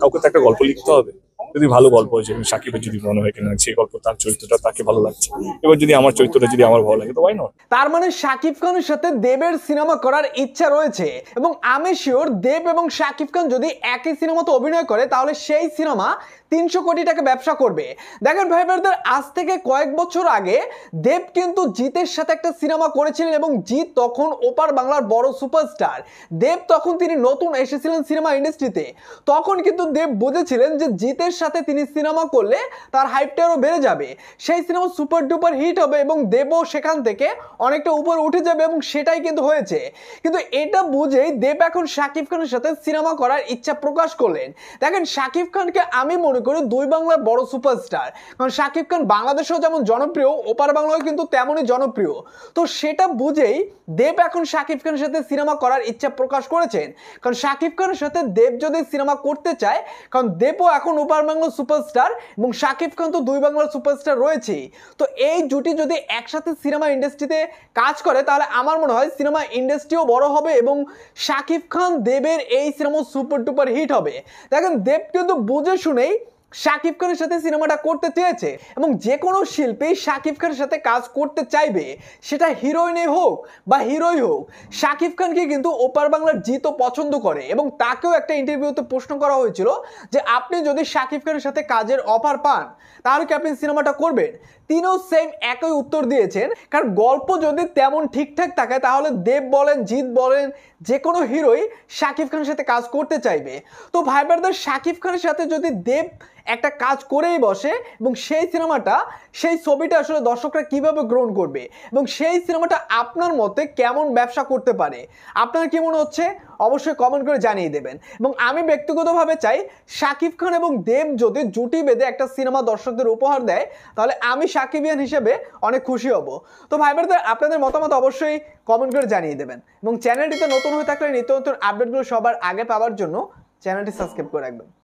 কাউকে তো একটা গল্প লিখতে হবে, যদি ভালো গল্প হয়, যেমন সাকিবের যদি মনে হয় কিনা সেই গল্প তার চরিত্রটা তাকে ভালো লাগছে, এবার যদি আমার চরিত্রটা যদি আমার ভালো লাগে তো ওয়াই নট। তার মানে শাকিব খানের সাথে দেবের সিনেমা করার ইচ্ছা রয়েছে এবং আমি শিওর দেব এবং শাকিব খান যদি একই সিনেমাতে অভিনয় করে তাহলে সেই সিনেমা 300 কোটি টাকা ব্যবসা করবে। দেখেন ভাই ব্রাদার, আজ থেকে কয়েক বছর আগে দেব কিন্তু জিতের সাথে একটা সিনেমা করেছিলেন এবং জিৎ তখন ওপার বাংলার বড় সুপারস্টার। দেব তখন তিনি নতুন এসেছিলেন সিনেমা ইন্ডাস্ট্রিতে, তখন কিন্তু দেব বুঝেছিলেন যে জিতের সাথে তিনি সিনেমা করলে তার হাইপটা আরো বেড়ে যাবে, সেই সিনেমা সুপার ডুপার হিট হবে এবং দেবও সেখান থেকে অনেকটা উপরে উঠে যাবে এবং সেটাই কিন্তু হয়েছে। কিন্তু এটা বুঝেই দেব এখন শাকিব খানের সাথে সিনেমা করার ইচ্ছা প্রকাশ করলেন। দেখেন শাকিব খানকে আমি মনে করি দুই বাংলার বড় সুপারস্টার, কারণ শাকিব খান বাংলাদেশেও যেমন জনপ্রিয় ওপার বাংলায় কিন্তু তেমনই জনপ্রিয়। তো সেটা বুঝেই দেব এখন শাকিব খানের সাথে সিনেমা করার ইচ্ছা প্রকাশ করেছেন, কারণ শাকিব খানের সাথে দেব যদি সিনেমা করতে চায়, কারণ দেবও এখন ওপার বাংলার সুপারস্টার এবং শাকিব খান তো দুই বাংলার সুপারস্টার রয়েছেই। তো এই জুটি যদি একসাথে সিনেমা ইন্ডাস্ট্রিতে কাজ করে তাহলে আমার মনে হয় সিনেমা ইন্ডাস্ট্রিও বড় হবে এবং শাকিব খান দেবের এই সিনেমা সুপার ডুপার হিট হবে। দেখেন দেব কিন্তু বুঝে শুনেই শাকিব খানের সাথে সিনেমাটা করতে চেয়েছে এবং যে কোনো শিল্পী শাকিব খানের সাথে কাজ করতে চাইবে, সেটা হিরোইনে হোক বা হিরোই হোক। শাকিব খানকে কিন্তু ওপার বাংলার জিতও পছন্দ করে এবং তাকেও একটা ইন্টারভিউতে প্রশ্ন করা হয়েছিল যে আপনি যদি শাকিব খানের সাথে কাজের অফার পান তাহলে কি আপনি সিনেমাটা করবেন। তিনিও সেম একই উত্তর দিয়েছেন, কারণ গল্প যদি তেমন ঠিকঠাক থাকে তাহলে দেব বলেন জিৎ বলেন যে কোনো হিরোই শাকিব খানের সাথে কাজ করতে চাইবে। তো ভাই ব্রাদার, শাকিব খানের সাথে যদি দেব একটা কাজ করেই বসে এবং সেই সিনেমাটা সেই ছবিটা আসলে দর্শকরা কিভাবে গ্রহণ করবে এবং সেই সিনেমাটা আপনার মতে কেমন ব্যবসা করতে পারে, আপনার কি মনে হচ্ছে অবশ্যই কমেন্ট করে জানিয়ে দেবেন। এবং আমি ব্যক্তিগতভাবে চাই শাকিব খান এবং দেব যদি জুটি বেঁধে একটা সিনেমা দর্শকদের উপহার দেয় তাহলে আমি সাকিবিয়ান হিসেবে অনেক খুশি হব। তো ভাই ব্রাদার, আপনাদের মতামত অবশ্যই কমেন্ট করে জানিয়ে দেবেন এবং চ্যানেলটিতে নতুন হয়ে থাকলে নিত্য নতুন আপডেটগুলো সবার আগে পাওয়ার জন্য চ্যানেলটি সাবস্ক্রাইব করে রাখবেন।